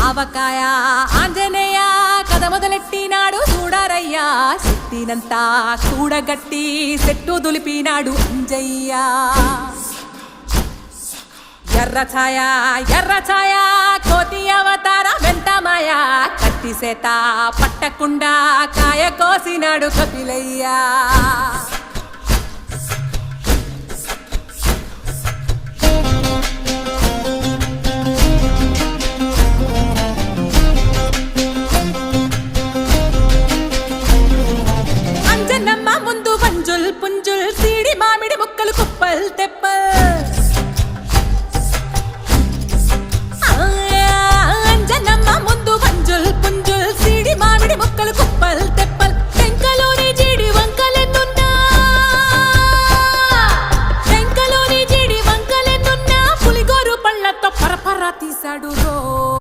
ఆవకాయ ఆంజనేయ కథ మొదలెట్టినాడు చూడరయ్యా శక్తినంతా చూడగట్టి చెట్టు దులిపినాడు అంజయ్య ఎర్ర ఛాయ కోతి అవతార వెంటమాయ కత్తి సేత పట్టకుండా కాయ కోసినాడు కపిలయ్య